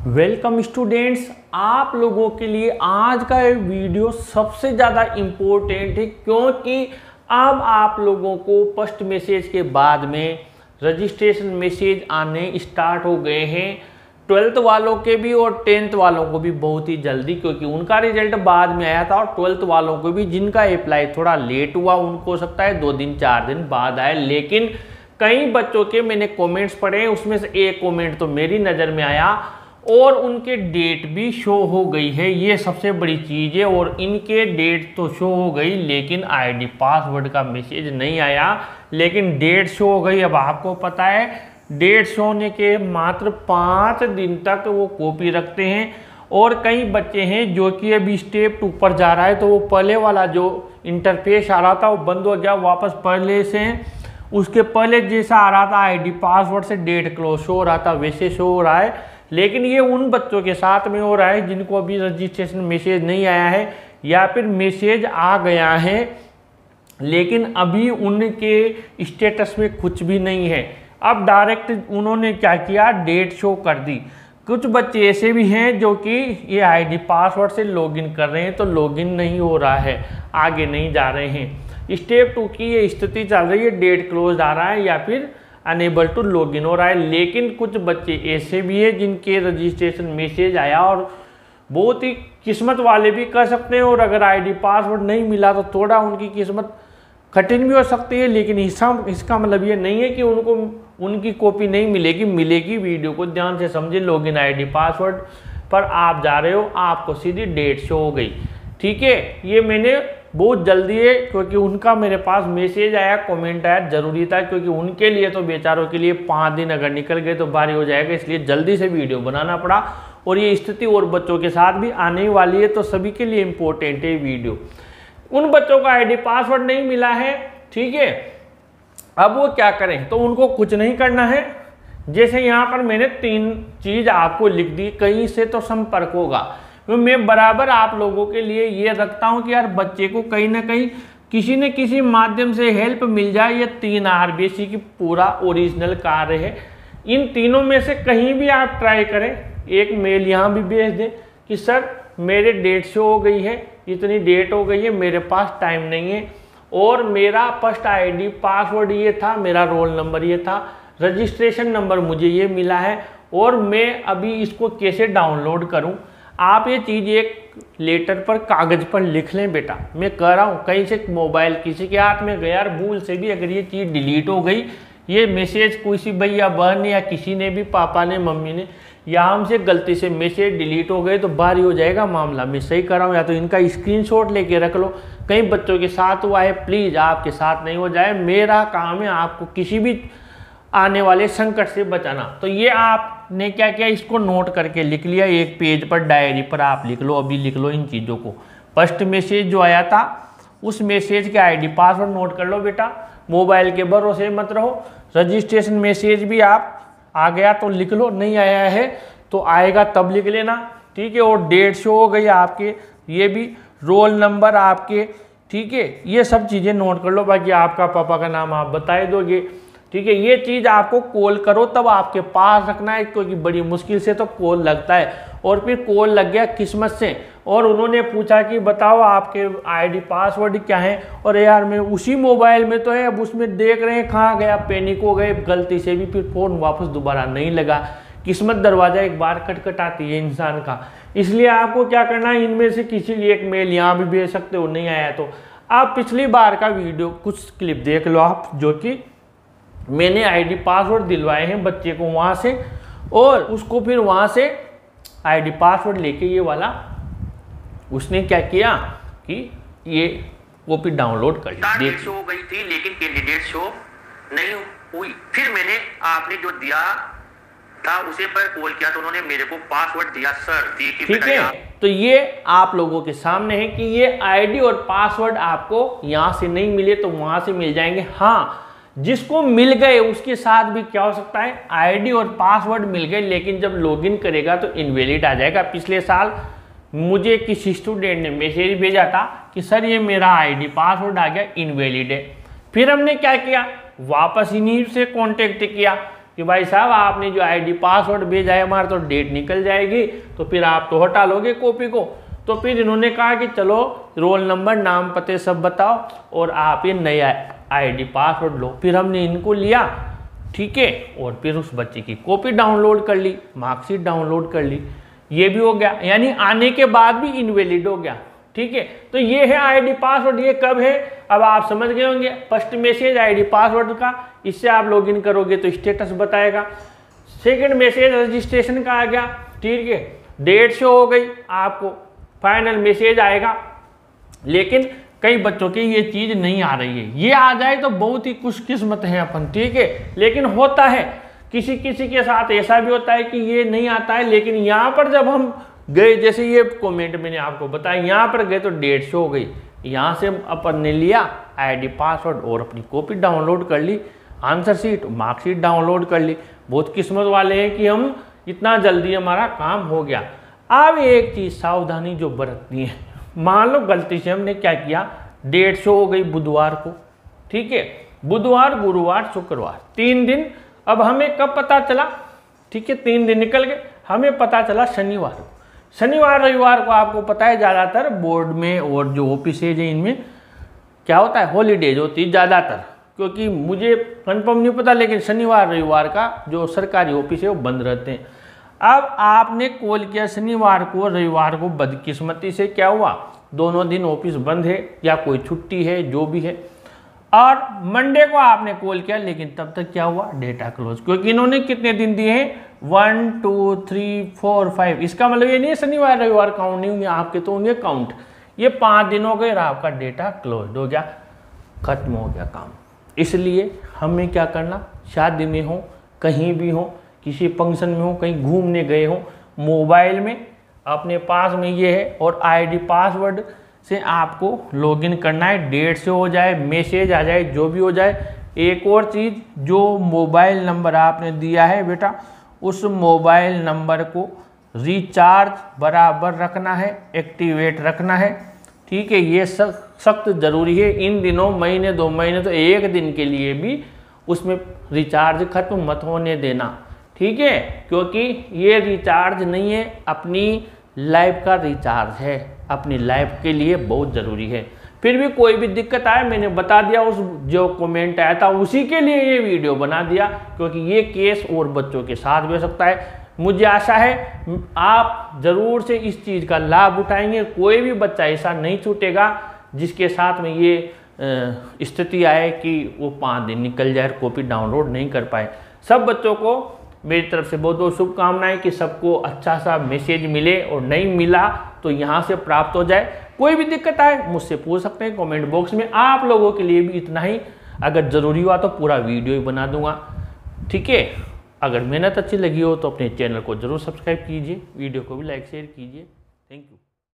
Welcome students, आप लोगों के लिए आज का ये वीडियो सबसे ज़्यादा इम्पोर्टेंट है क्योंकि अब आप लोगों को फर्स्ट मैसेज के बाद में रजिस्ट्रेशन मैसेज आने स्टार्ट हो गए हैं। 12th वालों के भी और 10th वालों को भी बहुत ही जल्दी, क्योंकि उनका रिजल्ट बाद में आया था और 12th वालों को भी जिनका अप्लाई थोड़ा लेट हुआ उनको हो सकता है 2 दिन 4 दिन बाद आए। लेकिन कई बच्चों के मैंने कमेंट्स पढ़े हैं, उसमें से एक कमेंट तो मेरी नज़र में आया और उनके डेट भी शो हो गई है। ये सबसे बड़ी चीज़ है। और इनके डेट तो शो हो गई लेकिन आईडी पासवर्ड का मैसेज नहीं आया, लेकिन डेट शो हो गई। अब आपको पता है डेट शो होने के मात्र 5 दिन तक वो कॉपी रखते हैं। और कई बच्चे हैं जो कि अभी स्टेप ऊपर जा रहा है, तो वो पहले वाला जो इंटरफेस आ रहा था वो बंद हो गया, वापस पहले से उसके पहले जैसा आ रहा था आईडी पासवर्ड से डेट क्लोज शो हो रहा था वैसे शो हो रहा है। लेकिन ये उन बच्चों के साथ में हो रहा है जिनको अभी रजिस्ट्रेशन मैसेज नहीं आया है या फिर मैसेज आ गया है लेकिन अभी उनके स्टेटस में कुछ भी नहीं है। अब डायरेक्ट उन्होंने क्या किया, डेट शो कर दी। कुछ बच्चे ऐसे भी हैं जो कि ये आईडी पासवर्ड से लॉगिन कर रहे हैं तो लॉगिन नहीं हो रहा है, आगे नहीं जा रहे हैं। स्टेप 2 की ये स्थिति चल रही है, डेट क्लोज आ रहा है या फिर अनेबल टू लॉगिन हो रहा है। लेकिन कुछ बच्चे ऐसे भी हैं जिनके रजिस्ट्रेशन मैसेज आया और बहुत ही किस्मत वाले भी कर सकते हैं, और अगर आईडी पासवर्ड नहीं मिला तो थोड़ा उनकी किस्मत कठिन भी हो सकती है। लेकिन इसका मतलब ये नहीं है कि उनको उनकी कॉपी नहीं मिलेगी, मिलेगी। वीडियो को ध्यान से समझे। लॉगिन आईडी पासवर्ड पर आप जा रहे हो, आपको सीधी डेट शो हो गई, ठीक है। ये मैंने बहुत जल्दी है क्योंकि उनका मेरे पास मैसेज आया, कमेंट आया, जरूरी था क्योंकि उनके लिए तो बेचारों के लिए 5 दिन अगर निकल गए तो भारी हो जाएगा, इसलिए जल्दी से वीडियो बनाना पड़ा। और ये स्थिति और बच्चों के साथ भी आने वाली है, तो सभी के लिए इम्पोर्टेंट है वीडियो। उन बच्चों का आईडी पासवर्ड नहीं मिला है, ठीक है, अब वो क्या करें, तो उनको कुछ नहीं करना है। जैसे यहाँ पर मैंने 3 चीज़ आपको लिख दी, कहीं से तो संपर्क होगा। तो मैं बराबर आप लोगों के लिए ये रखता हूँ कि यार बच्चे को कहीं ना कहीं किसी न किसी माध्यम से हेल्प मिल जाए। ये 3 आरबीएससी की पूरा ओरिजिनल कार्य है। इन तीनों में से कहीं भी आप ट्राई करें, एक मेल यहाँ भी भेज दें कि सर मेरे डेट शो हो गई है, इतनी डेट हो गई है, मेरे पास टाइम नहीं है और मेरा फर्स्ट आईडी पासवर्ड ये था, मेरा रोल नंबर ये था, रजिस्ट्रेशन नंबर मुझे ये मिला है और मैं अभी इसको कैसे डाउनलोड करूँ। आप ये चीज़ एक लेटर पर कागज़ पर लिख लें बेटा। मैं कह रहा हूँ कहीं से मोबाइल किसी के हाथ में गया यार भूल से भी, अगर ये चीज़ डिलीट हो गई, ये मैसेज किसी भैया बहन या किसी ने भी, पापा ने मम्मी ने, या हमसे गलती से मैसेज डिलीट हो गए तो भारी हो जाएगा मामला। मैं सही कर रहा हूँ, या तो इनका स्क्रीनशॉट लेके रख लो। कई बच्चों के साथ हुआ है, प्लीज़ आपके साथ नहीं हो जाए। मेरा काम है आपको किसी भी आने वाले संकट से बचाना। तो ये आपने क्या किया, इसको नोट करके लिख लिया, एक पेज पर डायरी पर आप लिख लो, अभी लिख लो इन चीज़ों को। फर्स्ट मैसेज जो आया था उस मैसेज के आईडी पासवर्ड नोट कर लो बेटा। मोबाइल के भरोसे मत रहो। रजिस्ट्रेशन मैसेज भी आप आ गया तो लिख लो, नहीं आया है तो आएगा तब लिख लेना, ठीक है। और डेट शो हो गई आपके, ये भी रोल नंबर आपके, ठीक है। ये सब चीज़ें नोट कर लो। बाकी आपका पापा का नाम आप बता दोगे, ठीक है। ये चीज़ आपको कॉल करो तब आपके पास रखना है, क्योंकि बड़ी मुश्किल से तो कॉल लगता है। और फिर कॉल लग गया किस्मत से और उन्होंने पूछा कि बताओ आपके आईडी पासवर्ड क्या है, और यार मैं उसी मोबाइल में तो है, अब उसमें देख रहे हैं कहाँ गया, पैनिक हो गए गलती से भी, फिर फ़ोन वापस दोबारा नहीं लगा। किस्मत दरवाज़ा एक बार खटखटाती है इंसान का। इसलिए आपको क्या करना है, इनमें से किसी लिए एक मेल यहाँ भी भेज सकते हो, नहीं आया तो आप पिछली बार का वीडियो कुछ क्लिप देख लो आप, जो कि मैंने आईडी पासवर्ड दिलवाए हैं बच्चे को वहाँ से, और उसको फिर वहाँ से आईडी पासवर्ड लेके ये वाला उसने क्या किया कि ये कॉपी डाउनलोड कर ली। डेट शो हो गई थी लेकिन कैंडिडेट शो नहीं हुई। फिर मैंने आपने जो दिया था उसे पर कॉल किया तो उन्होंने मेरे को पासवर्ड दिया सर, ठीक है। तो ये आप लोगों के सामने है कि ये आईडी और पासवर्ड आपको यहाँ से नहीं मिले तो वहाँ से मिल जाएंगे। हाँ, जिसको मिल गए उसके साथ भी क्या हो सकता है, आईडी और पासवर्ड मिल गए लेकिन जब लॉगिन करेगा तो इनवैलिड आ जाएगा। पिछले साल मुझे किसी स्टूडेंट ने मैसेज भेजा था कि सर ये मेरा आईडी पासवर्ड आ गया, इनवैलिड है। फिर हमने क्या किया, वापस इन्हीं से कांटेक्ट किया कि भाई साहब आपने जो आईडी पासवर्ड भेजा है हमारा तो डेट निकल जाएगी, तो फिर आप तो हटा लोगे कॉपी को। तो फिर इन्होंने कहा कि चलो रोल नंबर नाम पते सब बताओ और आप ये नया आईडी पासवर्ड लो। फिर हमने इनको लिया, ठीक है, और फिर उस बच्चे की कॉपी डाउनलोड कर ली, मार्कशीट डाउनलोड कर ली, ये भी हो गया, यानी आने के बाद भी इनवैलिड हो गया, ठीक है। तो ये है आईडी पासवर्ड। ये कब है अब आप समझ गए होंगे, फर्स्ट मैसेज आईडी पासवर्ड का, इससे आप लॉगिन करोगे तो स्टेटस बताएगा। सेकंड मैसेज रजिस्ट्रेशन का आ गया, ठीक है, डेट शो हो गई, आपको फाइनल मैसेज आएगा। लेकिन कई बच्चों की ये चीज नहीं आ रही है, ये आ जाए तो बहुत ही खुशकिस्मत है अपन, ठीक है। लेकिन होता है किसी किसी के साथ ऐसा भी होता है कि ये नहीं आता है। लेकिन यहाँ पर जब हम गए, जैसे ये कमेंट मैंने आपको बताया, यहाँ पर गए तो डेट शो हो गई, यहाँ से अपन ने लिया आईडी पासवर्ड और अपनी कॉपी डाउनलोड कर ली, आंसर शीट मार्कशीट डाउनलोड कर ली। बहुत किस्मत वाले हैं कि हम इतना जल्दी हमारा काम हो गया। अब एक चीज़ सावधानी जो बरतनी है, मान लो गलती से हमने क्या किया, डेट शो हो गई बुधवार को, ठीक है, बुधवार गुरुवार शुक्रवार 3 दिन। अब हमें कब पता चला, ठीक है, 3 दिन निकल गए, हमें पता चला शनिवार को। शनिवार रविवार को आपको पता है ज़्यादातर बोर्ड में और जो ऑफिसेज है इनमें क्या होता है, हॉलीडेज होती है ज़्यादातर, क्योंकि मुझे कंफर्म नहीं पता, लेकिन शनिवार रविवार का जो सरकारी ऑफिस है वो बंद रहते हैं। अब आपने कॉल किया शनिवार को रविवार को, बदकिस्मती से क्या हुआ, दोनों दिन ऑफिस बंद है या कोई छुट्टी है जो भी है, और मंडे को आपने कॉल किया, लेकिन तब तक क्या हुआ, डेटा क्लोज, क्योंकि इन्होंने कितने दिन दिए हैं, 1 2 3 4 5। इसका मतलब ये नहीं है शनिवार रविवार काउंट नहीं होंगे आपके, तो होंगे काउंट। ये 5 दिन हो गए और आपका डेटा क्लोज हो गया, खत्म हो गया काम। इसलिए हमें क्या करना, शादी में हो, कहीं भी हो, किसी फंक्शन में हो, कहीं घूमने गए हो, मोबाइल में अपने पास में ये है और आईडी पासवर्ड से आपको लॉगिन करना है, डेट से हो जाए, मैसेज आ जाए, जो भी हो जाए। एक और चीज़, जो मोबाइल नंबर आपने दिया है बेटा, उस मोबाइल नंबर को रिचार्ज बराबर रखना है, एक्टिवेट रखना है, ठीक है। ये सख्त ज़रूरी है इन दिनों, महीने 2 महीने तो 1 दिन के लिए भी उसमें रिचार्ज खत्म मत होने देना, ठीक है, क्योंकि ये रिचार्ज नहीं है, अपनी लाइफ का रिचार्ज है, अपनी लाइफ के लिए बहुत ज़रूरी है। फिर भी कोई भी दिक्कत आए, मैंने बता दिया, उस जो कमेंट आया था उसी के लिए ये वीडियो बना दिया, क्योंकि ये केस और बच्चों के साथ भी हो सकता है। मुझे आशा है आप ज़रूर से इस चीज़ का लाभ उठाएंगे, कोई भी बच्चा ऐसा नहीं छूटेगा जिसके साथ में ये स्थिति आए कि वो 5 दिन निकल जाए और कॉपी डाउनलोड नहीं कर पाए। सब बच्चों को मेरी तरफ से बहुत बहुत शुभकामनाएं कि सबको अच्छा सा मैसेज मिले, और नहीं मिला तो यहाँ से प्राप्त हो जाए। कोई भी दिक्कत आए मुझसे पूछ सकते हैं कमेंट बॉक्स में। आप लोगों के लिए भी इतना ही, अगर ज़रूरी हुआ तो पूरा वीडियो ही बना दूंगा, ठीक है। अगर मेहनत अच्छी लगी हो तो अपने चैनल को ज़रूर सब्सक्राइब कीजिए, वीडियो को भी लाइक शेयर कीजिए। Thank you.